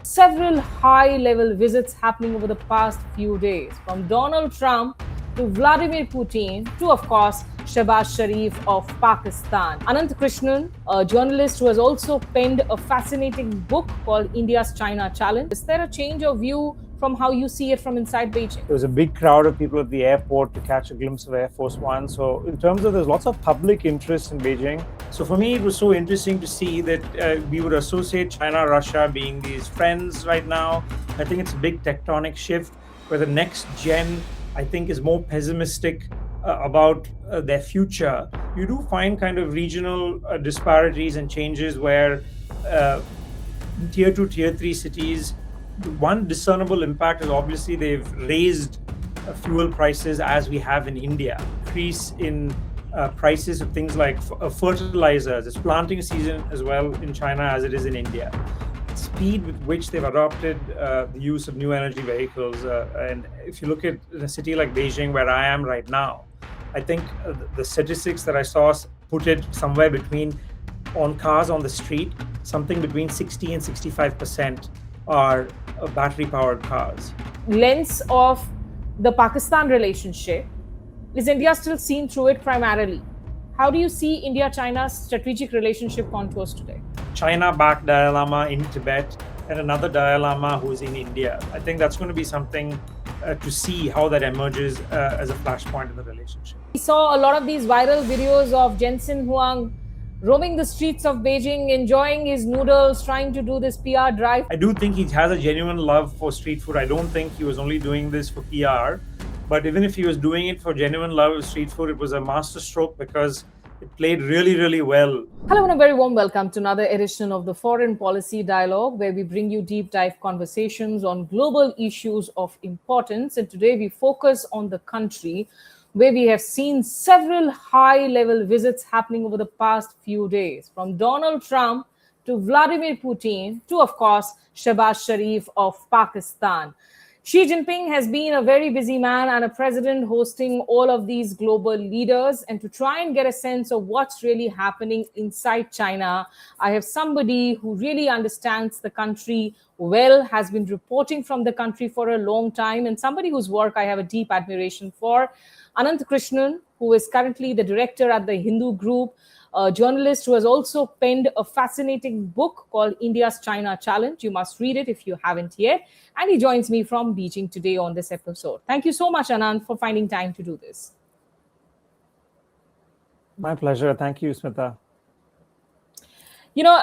several high-level visits happening over the past few days, from Donald Trump to Vladimir Putin to, of course, Shehbaz Sharif of Pakistan. Anant Krishnan, a journalist who has also penned a fascinating book called India's China Challenge. Is there a change of view from how you see it from inside Beijing? There was a big crowd of people at the airport to catch a glimpse of Air Force One. So in terms of, there's lots of public interest in Beijing. So for me, it was so interesting to see that we would associate China, Russia being these friends right now. I think it's a big tectonic shift where the next gen, I think, is more pessimistic about their future. You do find kind of regional disparities and changes where tier 2, tier 3 cities, one discernible impact is obviously they've raised fuel prices as we have in India. Increase in prices of things like fertilizers. It's planting season as well in China as it is in India. Speed with which they've adopted the use of new energy vehicles. And if you look at a city like Beijing, where I am right now, I think the statistics that I saw put it somewhere between, on cars on the street, something between 60 and 65% are battery-powered cars. Lens of the Pakistan relationship, is India still seen through it primarily? How do you see India-China's strategic relationship contours today? China-backed Dalai Lama in Tibet and another Dalai Lama who's in India. I think that's going to be something to see how that emerges as a flashpoint in the relationship. We saw a lot of these viral videos of Jensen Huang roaming the streets of Beijing, enjoying his noodles, trying to do this PR drive. I do think he has a genuine love for street food. I don't think he was only doing this for PR. But even if he was doing it for genuine love of street food, it was a masterstroke because it played really, really well. Hello and a very warm welcome to another edition of the Foreign Policy Dialogue, where we bring you deep dive conversations on global issues of importance. And today we focus on the country where we have seen several high-level visits happening over the past few days, from Donald Trump to Vladimir Putin to, of course, Shehbaz Sharif of Pakistan. Xi Jinping has been a very busy man and a president hosting all of these global leaders. And to try and get a sense of what's really happening inside China, I have somebody who really understands the country well, has been reporting from the country for a long time, and somebody whose work I have a deep admiration for. Anant Krishnan, who is currently the director at the Hindu Group, a journalist who has also penned a fascinating book called India's China Challenge. You must read it if you haven't yet. And he joins me from Beijing today on this episode. Thank you so much, Anant, for finding time to do this. My pleasure. Thank you, Smita. You know,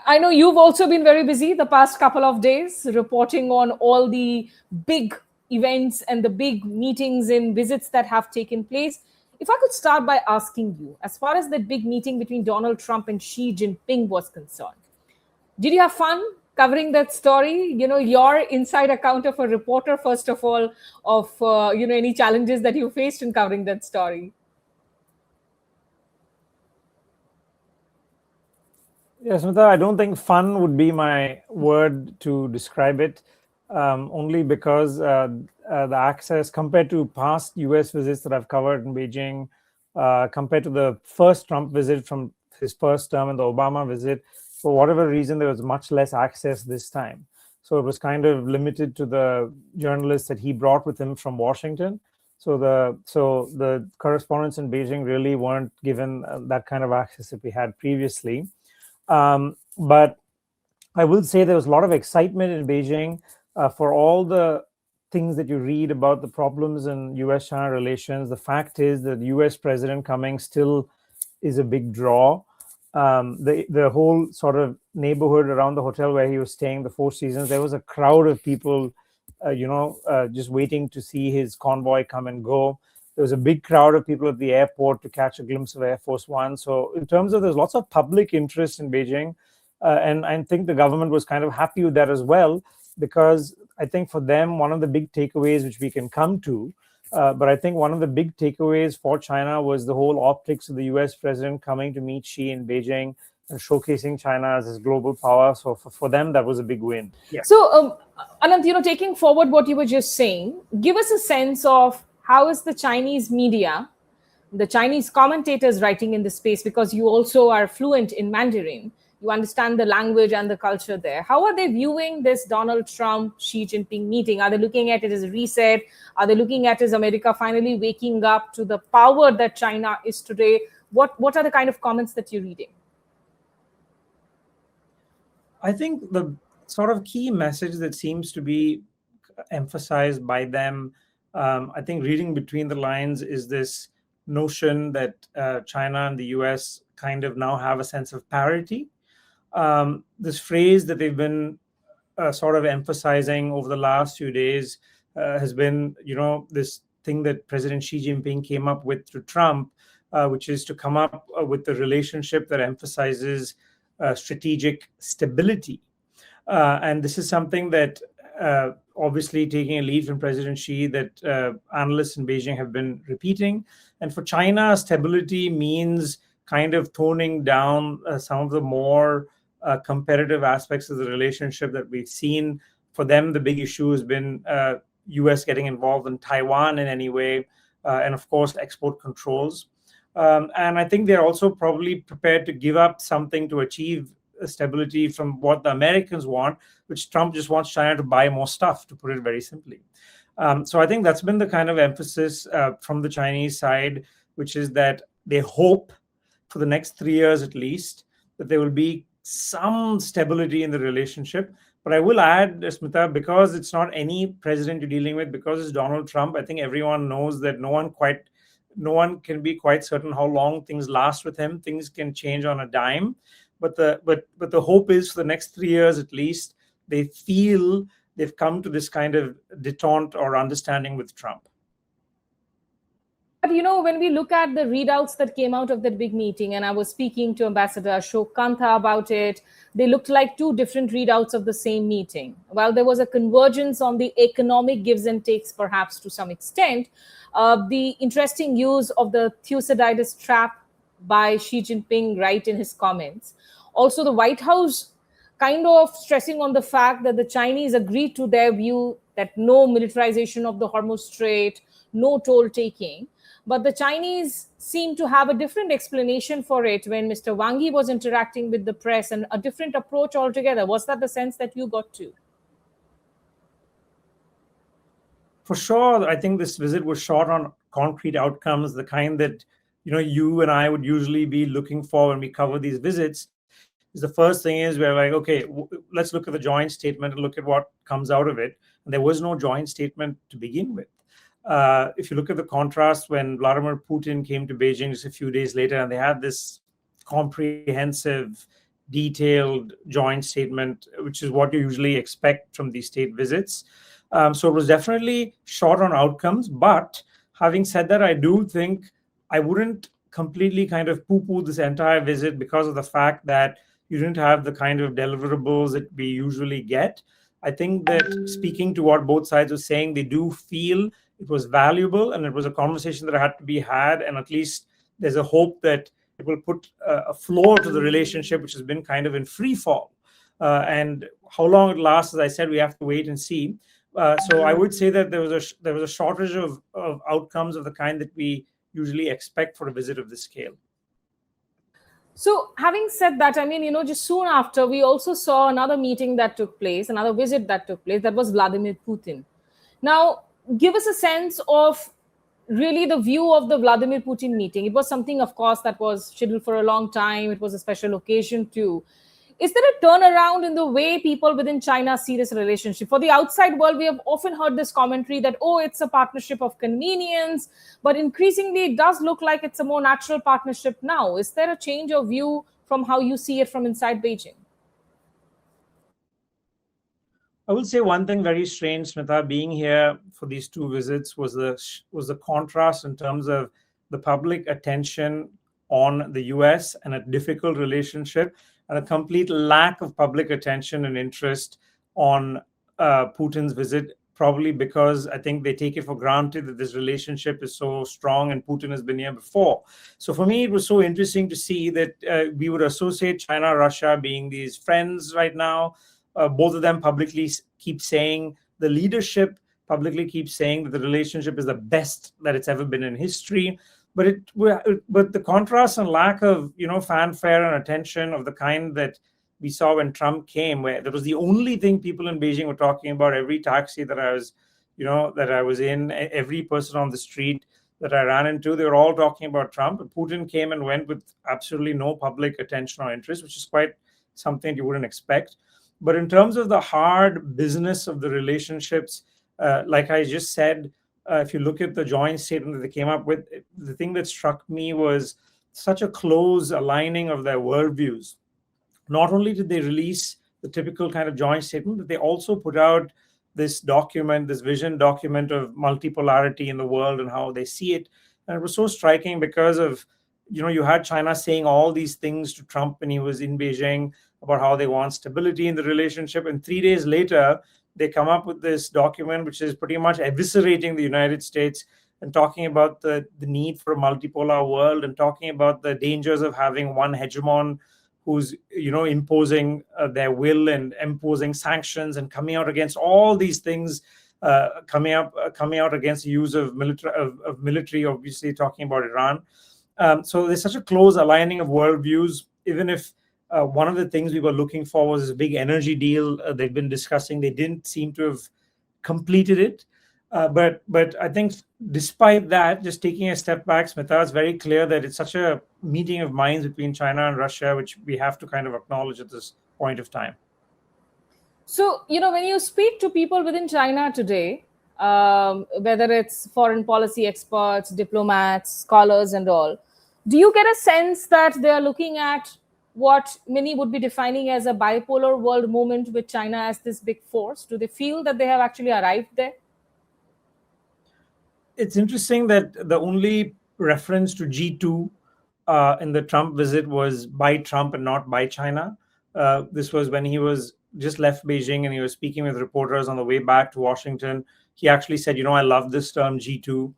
I know you've also been very busy the past couple of days reporting on all the big events and the big meetings and visits that have taken place. If I could start by asking you, as far as that big meeting between Donald Trump and Xi Jinping was concerned, did you have fun covering that story? You know, your inside account of a reporter, first of all, of, any challenges that you faced in covering that story. Yes, Smita, I don't think fun would be my word to describe it. Only because the access, compared to past US visits that I've covered in Beijing, compared to the first Trump visit from his first term and the Obama visit, for whatever reason, there was much less access this time. So it was kind of limited to the journalists that he brought with him from Washington. So the correspondents in Beijing really weren't given that kind of access that we had previously. But I will say there was a lot of excitement in Beijing for all the things that you read about the problems in US-China relations. The fact is that the US president coming still is a big draw. The whole sort of neighborhood around the hotel where he was staying, the Four Seasons, there was a crowd of people, just waiting to see his convoy come and go. There was a big crowd of people at the airport to catch a glimpse of Air Force One. So in terms of, there's lots of public interest in Beijing. And I think the government was kind of happy with that as well, because I think for them, one of the big takeaways, which we can come to, but I think one of the big takeaways for China was the whole optics of the US president coming to meet Xi in Beijing and showcasing China as his global power. So for them, that was a big win. Yeah. So, Anant, taking forward what you were just saying, give us a sense of how is the Chinese media, the Chinese commentators writing in the space, because you also are fluent in Mandarin, You understand the language and the culture there. How are they viewing this Donald Trump-Xi Jinping meeting? Are they looking at it as a reset? Are they looking at it as America finally waking up to the power that China is today? What are the kind of comments that you're reading? I think the sort of key message that seems to be emphasized by them, I think reading between the lines, is this notion that China and the US kind of now have a sense of parity. This phrase that they've been sort of emphasizing over the last few days has been, this thing that President Xi Jinping came up with to Trump, which is to come up with a relationship that emphasizes strategic stability. And this is something that obviously taking a lead from President Xi, that analysts in Beijing have been repeating. And for China, stability means kind of toning down some of the more competitive aspects of the relationship that we've seen. For them, the big issue has been US getting involved in Taiwan in any way, and of course, export controls. And I think they're also probably prepared to give up something to achieve stability from what the Americans want, which Trump just wants China to buy more stuff, to put it very simply. So I think that's been the kind of emphasis from the Chinese side, which is that they hope for the next 3 years at least that there will be some stability in the relationship. But I will add, Smita, because it's not any president you're dealing with, because it's Donald Trump, I think everyone knows that no one can be quite certain how long things last with him. Things can change on a dime. But the hope is for the next 3 years at least, they feel they've come to this kind of detente or understanding with Trump. But when we look at the readouts that came out of that big meeting, and I was speaking to Ambassador Ashok Kantha about it, they looked like two different readouts of the same meeting. While there was a convergence on the economic gives and takes, perhaps to some extent, the interesting use of the Thucydides trap by Xi Jinping right in his comments. Also, the White House kind of stressing on the fact that the Chinese agreed to their view that no militarization of the Hormuz Strait, no toll taking. But the Chinese seem to have a different explanation for it when Mr. Wang Yi was interacting with the press, and a different approach altogether. Was that the sense that you got to? For sure, I think this visit was short on concrete outcomes, the kind that you and I would usually be looking for when we cover these visits. Is the first thing is we're like, okay, let's look at the joint statement and look at what comes out of it. And there was no joint statement to begin with. If you look at the contrast when Vladimir Putin came to Beijing just a few days later, and they had this comprehensive, detailed joint statement, which is what you usually expect from these state visits. So it was definitely short on outcomes. But having said that, I do think I wouldn't completely kind of poo-poo this entire visit because of the fact that you didn't have the kind of deliverables that we usually get. I think that speaking to what both sides were saying, they do feel it was valuable and it was a conversation that had to be had. And at least there's a hope that it will put a floor to the relationship, which has been kind of in free fall. And how long it lasts, as I said, we have to wait and see. So I would say that there was a shortage of outcomes of the kind that we usually expect for a visit of this scale. So having said that, I mean, just soon after, we also saw another meeting that took place, another visit that took place, that was Vladimir Putin. Now, give us a sense of really the view of the Vladimir Putin meeting. It was something, of course, that was scheduled for a long time. It was a special occasion too. Is there a turnaround in the way people within China see this relationship? For the outside world, we have often heard this commentary that, it's a partnership of convenience, but increasingly it does look like it's a more natural partnership now. Is there a change of view from how you see it from inside Beijing? I will say one thing very strange, Smita, being here for these two visits was the contrast in terms of the public attention on the US and a difficult relationship, and a complete lack of public attention and interest on Putin's visit, probably because I think they take it for granted that this relationship is so strong and Putin has been here before. So for me, it was so interesting to see that we would associate China, Russia being these friends right now. Both of them publicly keep saying, the leadership publicly keeps saying that the relationship is the best that it's ever been in history. but the contrast and lack of fanfare and attention of the kind that we saw when Trump came, where that was the only thing people in Beijing were talking about. Every taxi that I was in, every person on the street that I ran into, they were all talking about Trump. And Putin came and went with absolutely no public attention or interest, which is quite something you wouldn't expect. But in terms of the hard business of the relationships, like I just said, if you look at the joint statement that they came up with, the thing that struck me was such a close aligning of their worldviews. Not only did they release the typical kind of joint statement, but they also put out this document, this vision document of multipolarity in the world and how they see it. And it was so striking because of, you had China saying all these things to Trump when he was in Beijing about how they want stability in the relationship. And 3 days later, they come up with this document, which is pretty much eviscerating the United States and talking about the need for a multipolar world and talking about the dangers of having one hegemon who's imposing their will and imposing sanctions and coming out against all these things, coming out against the use of military, obviously talking about Iran. So there's such a close aligning of worldviews. Even if one of the things we were looking for was this big energy deal they've been discussing, they didn't seem to have completed it. But I think despite that, just taking a step back, Smita, it's very clear that it's such a meeting of minds between China and Russia, which we have to kind of acknowledge at this point of time. So, when you speak to people within China today, whether it's foreign policy experts, diplomats, scholars, and all, do you get a sense that they are looking at what many would be defining as a bipolar world moment with China as this big force? Do they feel that they have actually arrived there? It's interesting that the only reference to G2 in the Trump visit was by Trump and not by China. This was when he was just left Beijing and he was speaking with reporters on the way back to Washington. He actually said, I love this term G2.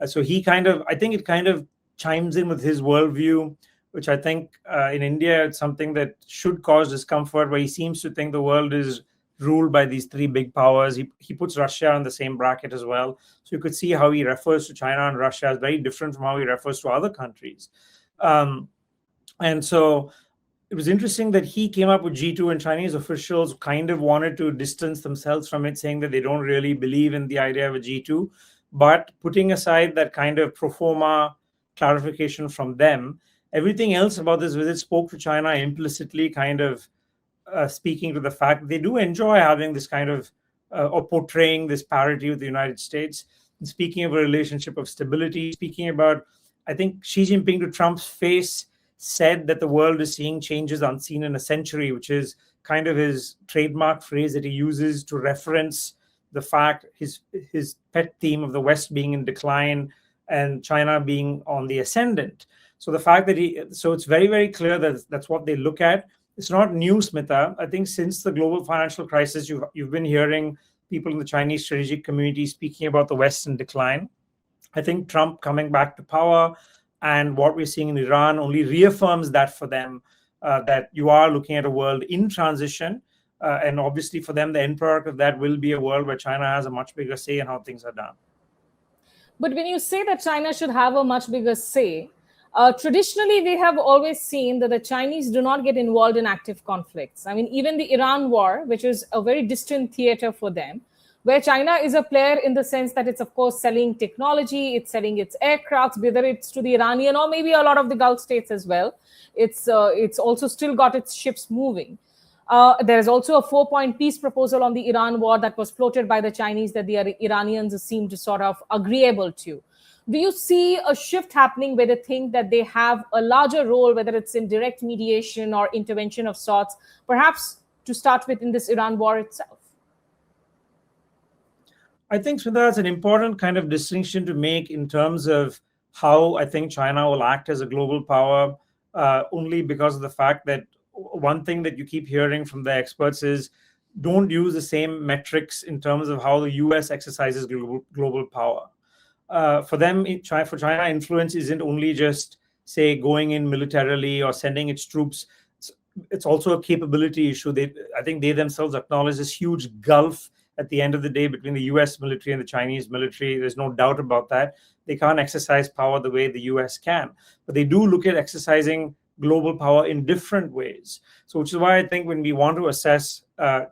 So I think it kind of chimes in with his worldview, which I think in India, it's something that should cause discomfort, where he seems to think the world is ruled by these three big powers. He puts Russia in the same bracket as well. So you could see how he refers to China and Russia as very different from how he refers to other countries. And so it was interesting that he came up with G2, and Chinese officials kind of wanted to distance themselves from it, saying that they don't really believe in the idea of a G2. But putting aside that kind of pro forma clarification from them, everything else about this visit spoke to China implicitly, kind of speaking to the fact that they do enjoy having this kind of or portraying this parity with the United States. And speaking of a relationship of stability, speaking about, I think Xi Jinping to Trump's face said that the world is seeing changes unseen in a century, which is kind of his trademark phrase that he uses to reference the fact, his pet theme of the West being in decline and China being on the ascendant. So the fact that so it's very, very clear that that's what they look at. It's not new, Smita. I think since the global financial crisis, you've been hearing people in the Chinese strategic community speaking about the West in decline. I think Trump coming back to power and what we're seeing in Iran only reaffirms that for them, that you are looking at a world in transition. And obviously for them, the end product of that will be a world where China has a much bigger say in how things are done. But when you say that China should have a much bigger say, traditionally, we have always seen that the Chinese do not get involved in active conflicts. I mean, even the Iran war, which is a very distant theater for them, where China is a player in the sense that it's, of course, selling technology, it's selling its aircrafts, whether it's to the Iranian or maybe a lot of the Gulf states as well. It's also still got its ships moving. There is also a 4-point peace proposal on the Iran war that was floated by the Chinese that the Iranians seem to sort of agreeable to. Do you see a shift happening where they think that they have a larger role, whether it's in direct mediation or intervention of sorts, perhaps to start with in this Iran war itself? I think, Smita, that's an important kind of distinction to make in terms of how I think China will act as a global power, only because of the fact that one thing that you keep hearing from the experts is don't use the same metrics in terms of how the US exercises global power. For them, for China, influence isn't only just, say, going in militarily or sending its troops. It's also a capability issue. I think they themselves acknowledge this huge gulf at the end of the day between the US military and the Chinese military. There's no doubt about that. They can't exercise power the way the US can, but they do look at exercising global power in different ways. So, which is why I think when we want to assess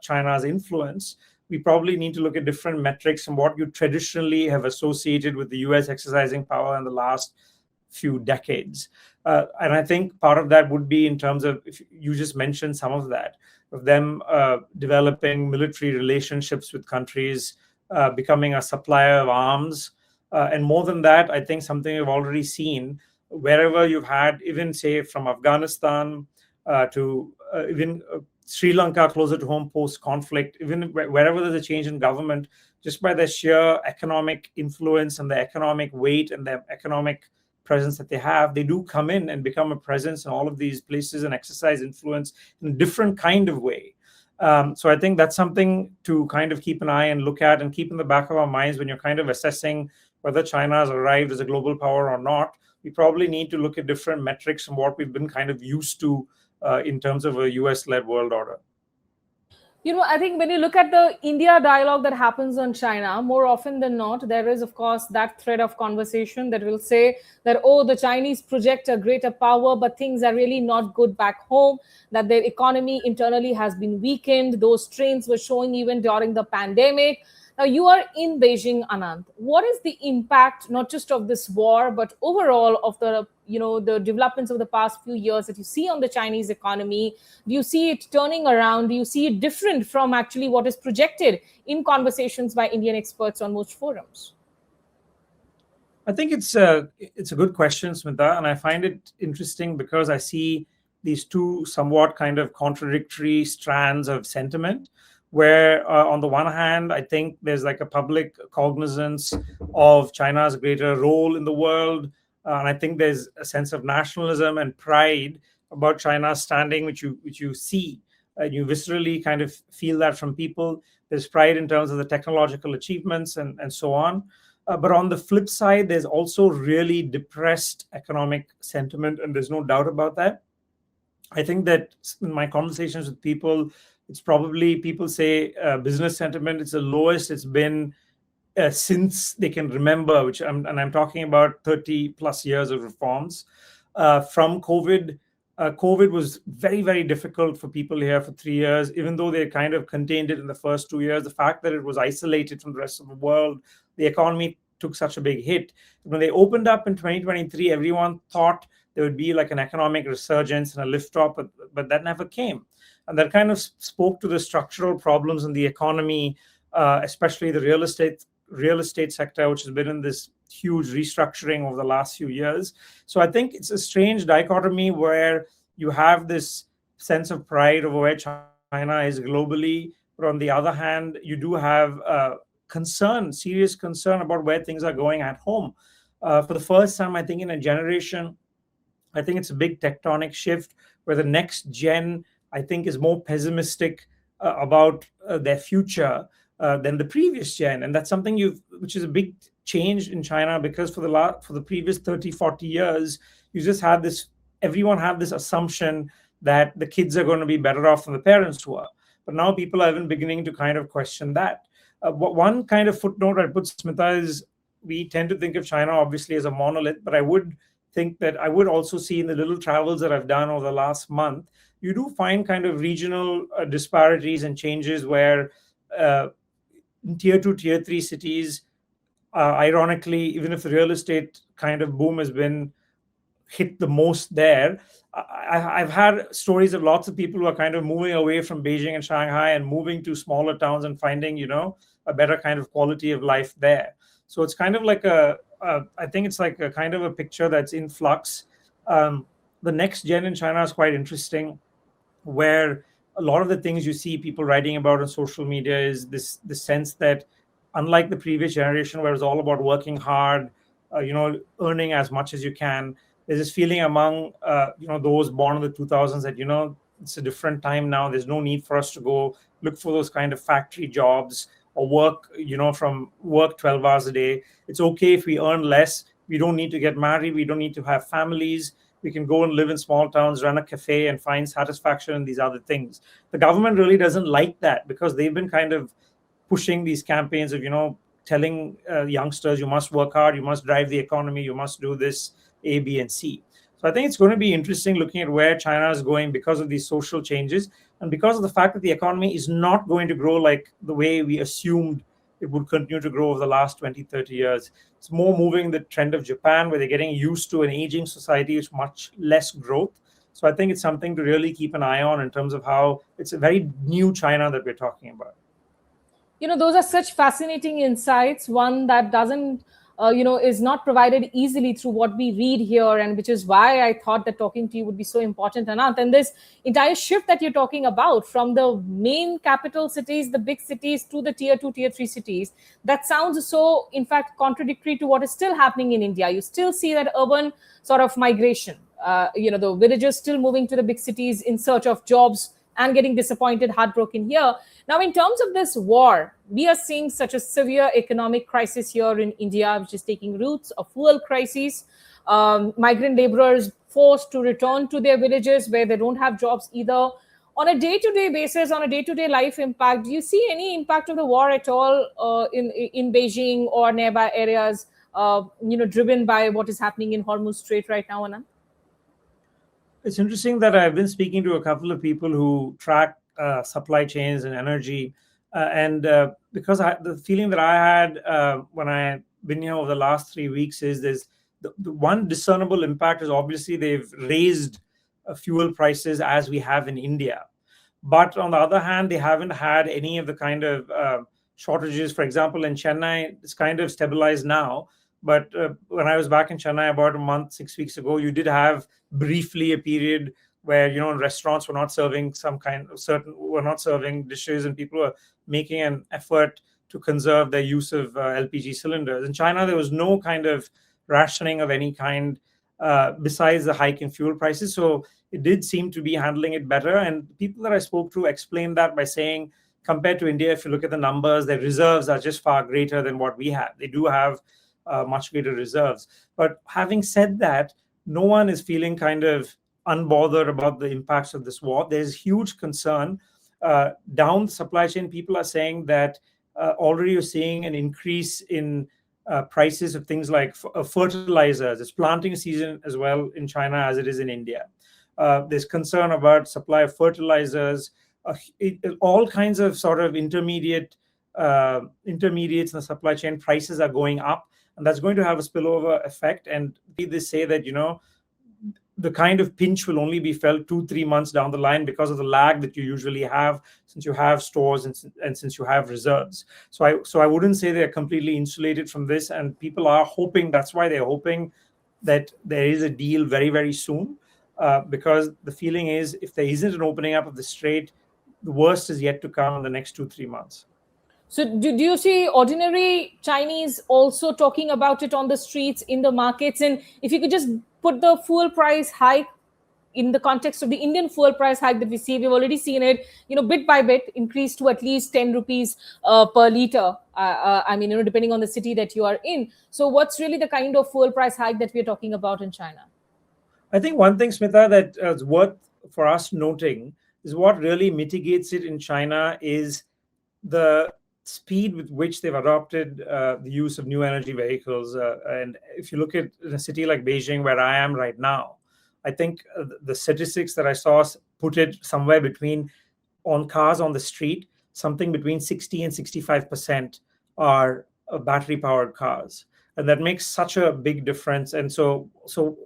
China's influence, we probably need to look at different metrics from what you traditionally have associated with the US exercising power in the last few decades. And I think part of that would be in terms of, if you just mentioned some of that, of them developing military relationships with countries, becoming a supplier of arms. And more than that, I think something we've already seen, wherever you've had, even say from Afghanistan to even Sri Lanka closer to home post-conflict, even wherever there's a change in government, just by their sheer economic influence and the economic weight and the economic presence that they have, they do come in and become a presence in all of these places and exercise influence in a different kind of way. So I think that's something to kind of keep an eye and look at and keep in the back of our minds when you're kind of assessing whether China has arrived as a global power or not. We probably need to look at different metrics from what we've been kind of used to in terms of a US-led world order. I think when you look at the India dialogue that happens on China, more often than not, there is, of course, that thread of conversation that will say that, oh, the Chinese project a greater power, but things are really not good back home, that their economy internally has been weakened. Those trends were showing even during the pandemic. Now, you are in Beijing, Anand. What is the impact, not just of this war, but overall of the developments of the past few years that you see on the Chinese economy? Do you see it turning around? Do you see it different from actually what is projected in conversations by Indian experts on most forums? I think it's a good question, Smita, and I find it interesting because I see these two somewhat kind of contradictory strands of sentiment, where on the one hand, I think there's like a public cognizance of China's greater role in the world. And I think there's a sense of nationalism and pride about China's standing, which you see. You viscerally kind of feel that from people. There's pride in terms of the technological achievements and so on. But on the flip side, there's also really depressed economic sentiment, and there's no doubt about that. I think that in my conversations with people, it's probably, people say business sentiment, it's the lowest it's been since they can remember, I'm talking about 30 plus years of reforms. From COVID, COVID was very, very difficult for people here for 3 years, even though they kind of contained it in the first 2 years. The fact that it was isolated from the rest of the world, the economy took such a big hit. When they opened up in 2023, everyone thought there would be like an economic resurgence and a lift off, but that never came. And that kind of spoke to the structural problems in the economy, especially the real estate sector, which has been in this huge restructuring over the last few years. So I think it's a strange dichotomy where you have this sense of pride over where China is globally, but on the other hand, you do have serious concern about where things are going at home. For the first time, I think in a generation, I think it's a big tectonic shift where the next gen, I think, is more pessimistic about their future than the previous gen. And that's something which is a big change in China, because for the previous 30, 40 years, you just had everyone had this assumption that the kids are going to be better off than the parents were. But now people are even beginning to kind of question that. One kind of footnote I put, Smita, is we tend to think of China obviously as a monolith, but I would think that I would also see in the little travels that I've done over the last month, you do find kind of regional disparities and changes where in tier 2, tier 3 cities, ironically, even if the real estate kind of boom has been hit the most there, I've had stories of lots of people who are kind of moving away from Beijing and Shanghai and moving to smaller towns and finding, a better kind of quality of life there. So it's kind of like I think it's like a kind of a picture that's in flux. The next gen in China is quite interesting, where a lot of the things you see people writing about on social media is this sense that, unlike the previous generation where it's all about working hard, earning as much as you can, there's this feeling among those born in the 2000s that it's a different time now. There's no need for us to go look for those kind of factory jobs or work 12 hours a day. It's okay if we earn less. We don't need to get married. We don't need to have families. We can go and live in small towns, run a cafe, and find satisfaction in these other things. The government really doesn't like that, because they've been kind of pushing these campaigns of, telling youngsters, you must work hard, you must drive the economy, you must do this A, B, and C. So I think it's going to be interesting looking at where China is going because of these social changes and because of the fact that the economy is not going to grow like the way we assumed it would continue to grow over the last 20, 30 years. It's more moving the trend of Japan, where they're getting used to an aging society with much less growth. So I think it's something to really keep an eye on in terms of how it's a very new China that we're talking about. Those are such fascinating insights, one that doesn't is not provided easily through what we read here, and which is why I thought that talking to you would be so important, Anant. And this entire shift that you're talking about from the main capital cities, the big cities, to the tier 2, tier 3 cities, that sounds so, in fact, contradictory to what is still happening in India. You still see that urban sort of migration, the villagers still moving to the big cities in search of jobs and getting disappointed, heartbroken here. Now, in terms of this war, we are seeing such a severe economic crisis here in India, which is taking roots, a fuel crisis, migrant laborers forced to return to their villages where they don't have jobs either. On a day-to-day basis, on a day-to-day life impact, do you see any impact of the war at all in Beijing or nearby areas, driven by what is happening in Hormuz Strait right now, Anand? It's interesting that I've been speaking to a couple of people who track supply chains and energy, and because the feeling that I had when I've been here over the last 3 weeks is there's the one discernible impact is obviously they've raised fuel prices as we have in India. But on the other hand, they haven't had any of the kind of shortages. For example, in Chennai, it's kind of stabilized now. But when I was back in Chennai about a month, 6 weeks ago, you did have briefly a period where, restaurants were not serving were not serving dishes, and people were making an effort to conserve their use of LPG cylinders. In China, there was no kind of rationing of any kind besides the hike in fuel prices. So it did seem to be handling it better. And people that I spoke to explained that by saying, compared to India, if you look at the numbers, their reserves are just far greater than what we have. They do have much greater reserves. But having said that, no one is feeling kind of unbothered about the impacts of this war. There's huge concern. Down the supply chain, people are saying that already you're seeing an increase in prices of things like fertilizers. It's planting season as well in China as it is in India. There's concern about supply of fertilizers, all kinds of sort of intermediates in the supply chain. Prices are going up, and that's going to have a spillover effect. And they say that, the kind of pinch will only be felt 2-3 months down the line because of the lag that you usually have since you have stores and since you have reserves. So I wouldn't say they're completely insulated from this, and people are hoping, that's why they're hoping that there is a deal very, very soon, because the feeling is if there isn't an opening up of the strait, the worst is yet to come in the next 2-3 months. So do you see ordinary Chinese also talking about it on the streets, in the markets? And if you could just put the fuel price hike in the context of the Indian fuel price hike that we see, we've already seen it, bit by bit increase to at least 10 rupees per liter. Depending on the city that you are in. So what's really the kind of fuel price hike that we're talking about in China? I think one thing, Smita, that is worth for us noting is what really mitigates it in China is the speed with which they've adopted the use of new energy vehicles. And if you look at a city like Beijing, where I am right now, I think the statistics that I saw put it somewhere between, on cars on the street, something between 60 and 65% are battery-powered cars. And that makes such a big difference. And so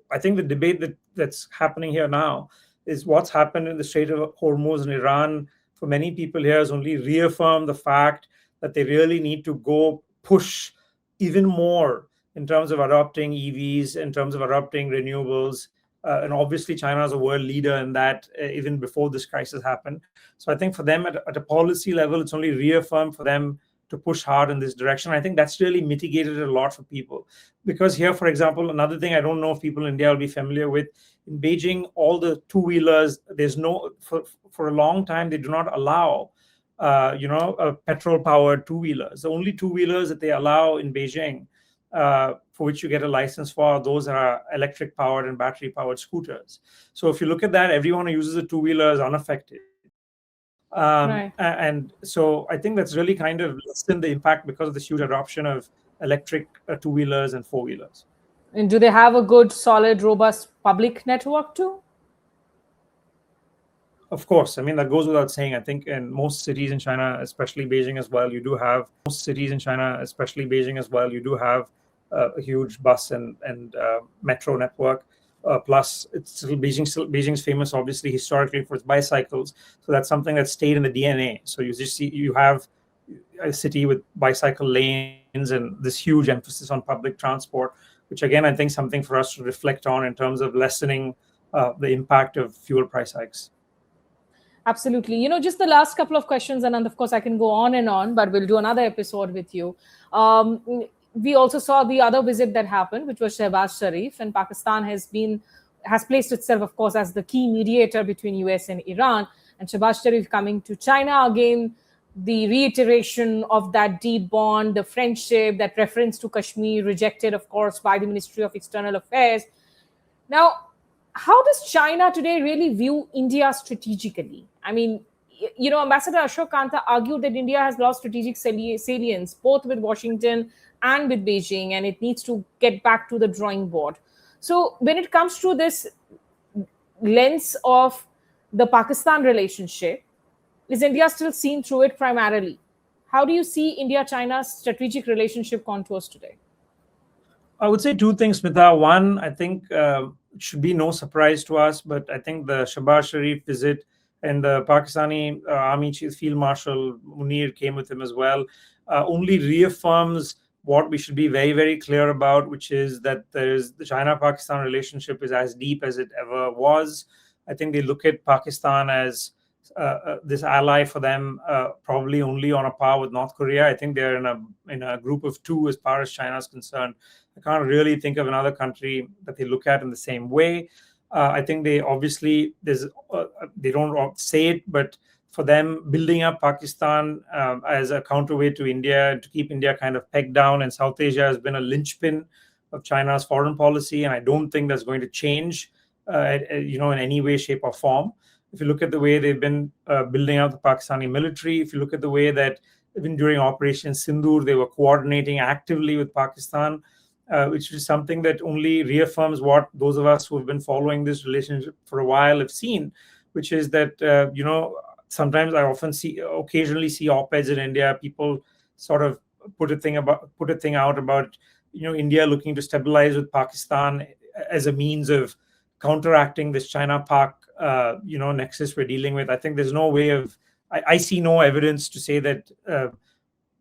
I think the debate that's happening here now is what's happened in the Strait of Hormuz in Iran, for many people here, has only reaffirmed the fact that they really need to go push even more in terms of adopting EVs, in terms of adopting renewables. And obviously, China is a world leader in that even before this crisis happened. So I think for them at a policy level, it's only reaffirmed for them to push hard in this direction. I think that's really mitigated a lot for people. Because here, for example, another thing I don't know if people in India will be familiar with, in Beijing, all the two-wheelers, for a long time, they do not allow petrol-powered two-wheelers. The only two-wheelers that they allow in Beijing, for which you get a license for, those are electric-powered and battery-powered scooters. So if you look at that, everyone who uses a two-wheeler is unaffected. Right. And so I think that's really kind of lessened the impact because of this huge adoption of electric two-wheelers and four-wheelers. And do they have a good, solid, robust public network too? Of course, I mean, that goes without saying. I think in most cities in China, especially Beijing as well, you do have a huge bus and metro network. Plus, it's still Beijing's famous, obviously, historically for its bicycles. So that's something that stayed in the DNA. So you have a city with bicycle lanes and this huge emphasis on public transport, which again, I think something for us to reflect on in terms of lessening the impact of fuel price hikes. Absolutely. Just the last couple of questions, and then of course I can go on and on, but we'll do another episode with you. We also saw the other visit that happened, which was Shehbaz Sharif, and Pakistan has placed itself, of course, as the key mediator between US and Iran. And Shehbaz Sharif coming to China again, the reiteration of that deep bond, the friendship, that reference to Kashmir, rejected, of course, by the Ministry of External Affairs. Now, how does China today really view India strategically? I mean, Ambassador Ashok Kanta argued that India has lost strategic salience, both with Washington and with Beijing, and it needs to get back to the drawing board. So when it comes to this lens of the Pakistan relationship, is India still seen through it primarily? How do you see India-China's strategic relationship contours today? I would say two things, Smita. One, I think it should be no surprise to us, but I think the Shehbaz Sharif visit and the Pakistani Army Chief Field Marshal Munir came with him as well, only reaffirms what we should be very, very clear about, which is that the China-Pakistan relationship is as deep as it ever was. I think they look at Pakistan as this ally for them, probably only on a par with North Korea. I think they're in a group of two as far as China is concerned. I can't really think of another country that they look at in the same way. I think they obviously they don't say it, but for them, building up Pakistan as a counterweight to India, to keep India kind of pegged down in South Asia, has been a linchpin of China's foreign policy, and I don't think that's going to change, in any way, shape, or form. If you look at the way they've been building out the Pakistani military, if you look at the way that even during Operation Sindoor, they were coordinating actively with Pakistan, which is something that only reaffirms what those of us who have been following this relationship for a while have seen, which is that, sometimes I occasionally see op-eds in India, people sort of put a thing out about, India looking to stabilize with Pakistan as a means of counteracting this China-Pak, nexus we're dealing with. I think there's no way of, I see no evidence to say that,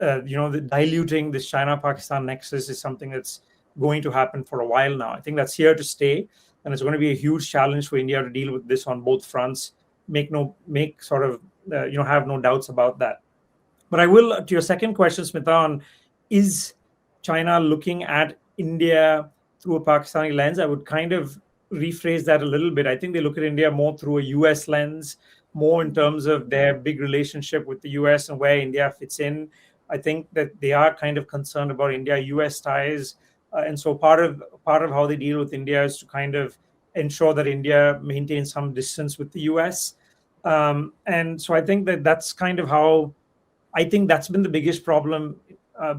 the diluting this China-Pakistan nexus is something that's going to happen for a while now. I think that's here to stay, and it's going to be a huge challenge for India to deal with this on both fronts. Have no doubts about that. But I will, to your second question, Smita, on is China looking at India through a Pakistani lens? I would kind of rephrase that a little bit. I think they look at India more through a US lens, more in terms of their big relationship with the US and where India fits in. I think that they are kind of concerned about India-US ties, and so part of how they deal with India is to kind of ensure that India maintains some distance with the US. And so I think that's kind of how I think that's been the biggest problem,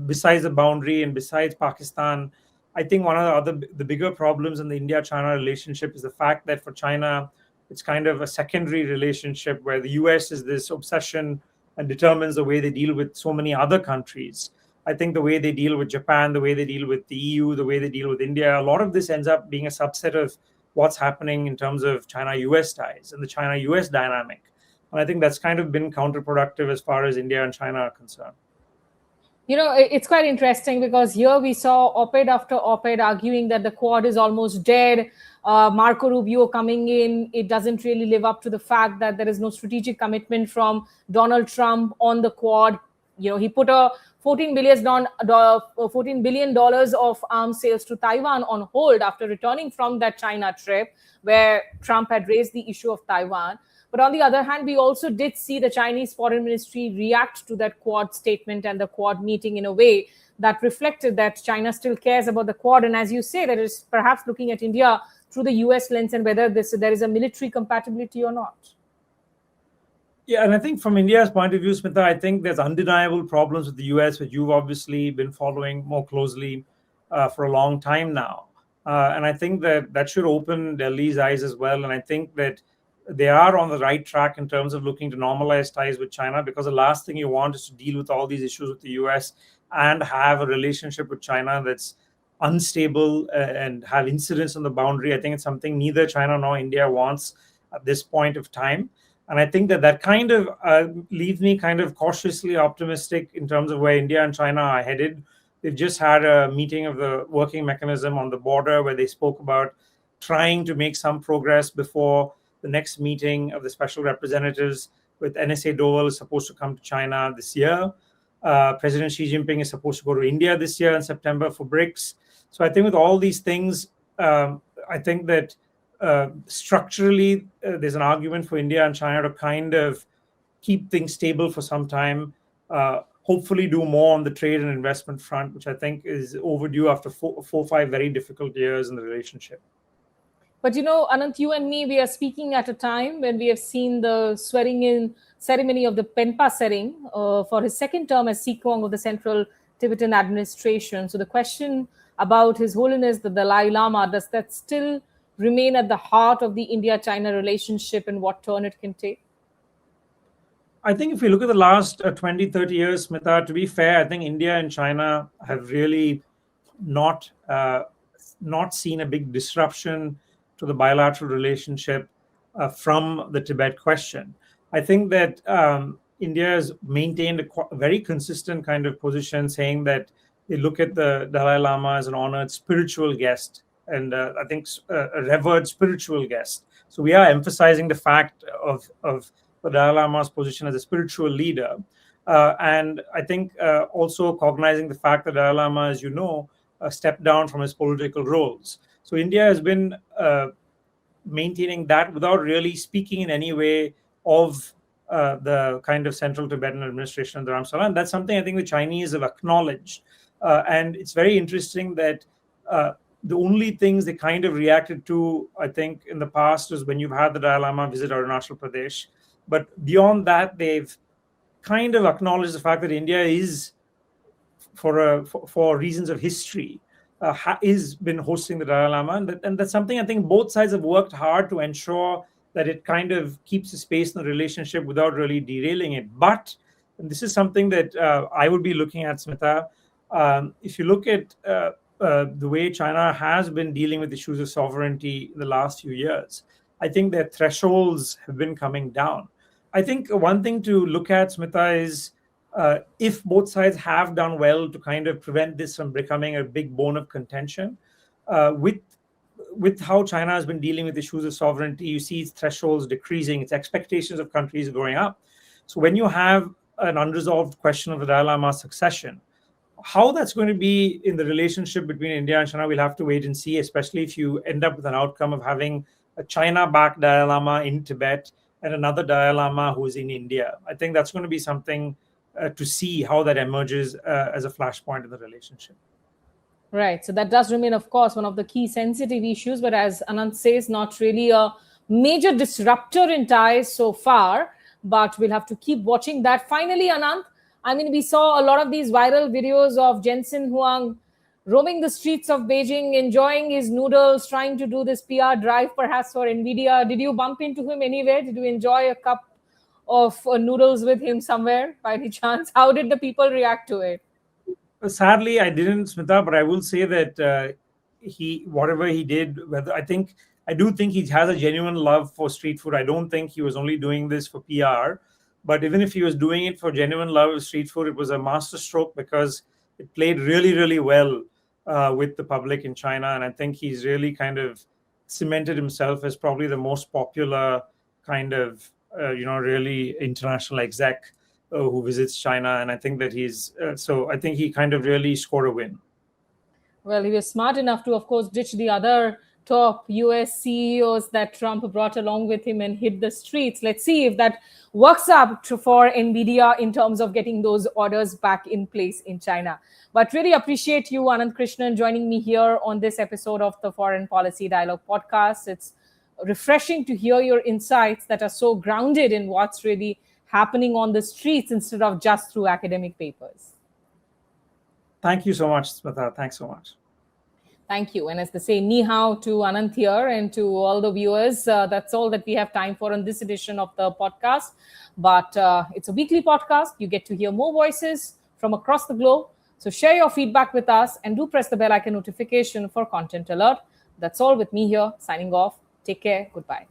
besides the boundary and besides Pakistan. I think one of the bigger problems in the India-China relationship is the fact that for China, it's kind of a secondary relationship where the US is this obsession and determines the way they deal with so many other countries. I think the way they deal with Japan, the way they deal with the EU, the way they deal with India, a lot of this ends up being a subset of what's happening in terms of China-US ties and the China-US dynamic. And I think that's kind of been counterproductive as far as India and China are concerned. It's quite interesting because here we saw op-ed after op-ed arguing that the Quad is almost dead. Marco Rubio coming in, it doesn't really live up to the fact that there is no strategic commitment from Donald Trump on the Quad. He put a $14 billion of arms sales to Taiwan on hold after returning from that China trip where Trump had raised the issue of Taiwan. But on the other hand, we also did see the Chinese Foreign Ministry react to that Quad statement and the Quad meeting in a way that reflected that China still cares about the Quad. And as you say, that is perhaps looking at India through the US lens and whether there is a military compatibility or not. Yeah, and I think from India's point of view, Smita, I think there's undeniable problems with the US, which you've obviously been following more closely for a long time now. And I think that that should open Delhi's eyes as well. And I think that they are on the right track in terms of looking to normalize ties with China, because the last thing you want is to deal with all these issues with the US and have a relationship with China that's unstable and have incidents on the boundary. I think it's something neither China nor India wants at this point of time. And I think that that kind of leaves me kind of cautiously optimistic in terms of where India and China are headed. They've just had a meeting of the working mechanism on the border where they spoke about trying to make some progress before the next meeting of the special representatives, with NSA Dole is supposed to come to China this year. President Xi Jinping is supposed to go to India this year in September for BRICS. So I think with all these things, I think that structurally, there's an argument for India and China to kind of keep things stable for some time, hopefully do more on the trade and investment front, which I think is overdue after four or five very difficult years in the relationship. But Anant, you and me, we are speaking at a time when we have seen the swearing in ceremony of the Penpa Sering for his second term as Sekwang of the Central Tibetan Administration. So the question about His Holiness the Dalai Lama, does that still remain at the heart of the India-China relationship and what turn it can take? I think if you look at the last 20, 30 years, Smita, to be fair, I think India and China have really not seen a big disruption to the bilateral relationship from the Tibet question. I think that India has maintained a very consistent kind of position, saying that they look at the Dalai Lama as an honored spiritual guest, and I think a revered spiritual guest. So we are emphasizing the fact of the Dalai Lama's position as a spiritual leader. And I think also cognizing the fact that Dalai Lama, as you know, stepped down from his political roles. So India has been maintaining that without really speaking in any way of the kind of Central Tibetan administration of the Dharamsala. And that's something I think the Chinese have acknowledged. And it's very interesting that the only things they kind of reacted to, I think, in the past is when you've had the Dalai Lama visit Arunachal Pradesh. But beyond that, they've kind of acknowledged the fact that India is, for reasons of history, is been hosting the Dalai Lama. And that's something I think both sides have worked hard to ensure that it kind of keeps a space in the relationship without really derailing it. But, and this is something that I would be looking at, Smita, if you look at the way China has been dealing with issues of sovereignty in the last few years, I think their thresholds have been coming down. I think one thing to look at, Smita, is if both sides have done well to kind of prevent this from becoming a big bone of contention, with how China has been dealing with issues of sovereignty, you see its thresholds decreasing, its expectations of countries going up. So when you have an unresolved question of the Dalai Lama's succession, how that's going to be in the relationship between India and China, we'll have to wait and see, especially if you end up with an outcome of having a China-backed Dalai Lama in Tibet and another Dalai Lama who's in India. I think that's going to be something to see how that emerges as a flashpoint in the relationship. Right. So that does remain, of course, one of the key sensitive issues, but as Anant says, not really a major disruptor in ties so far, but we'll have to keep watching that. Finally, Anant, I mean, we saw a lot of these viral videos of Jensen Huang roaming the streets of Beijing, enjoying his noodles, trying to do this PR drive perhaps for Nvidia. Did you bump into him anywhere? Did you enjoy a cup of noodles with him somewhere by any chance? How did the people react to it? Sadly, I didn't, Smita, but I will say that whatever he did, I do think he has a genuine love for street food. I don't think he was only doing this for PR. But even if he was doing it for genuine love of street food, it was a masterstroke because it played really, really well with the public in China. And I think he's really kind of cemented himself as probably the most popular kind of, really international exec who visits China. And I think that I think he kind of really scored a win. Well, he was smart enough to, of course, ditch the other top US CEOs that Trump brought along with him and hit the streets. Let's see if that works up for Nvidia in terms of getting those orders back in place in China. But really appreciate you, Anand Krishnan, joining me here on this episode of the Foreign Policy Dialogue podcast. It's refreshing to hear your insights that are so grounded in what's really happening on the streets instead of just through academic papers. Thank you so much, Smita. Thanks so much. Thank you. And as they say, ni hao to Anant here and to all the viewers. That's all that we have time for on this edition of the podcast. But it's a weekly podcast. You get to hear more voices from across the globe. So share your feedback with us and do press the bell icon notification for content alert. That's all with me here, signing off. Take care. Goodbye.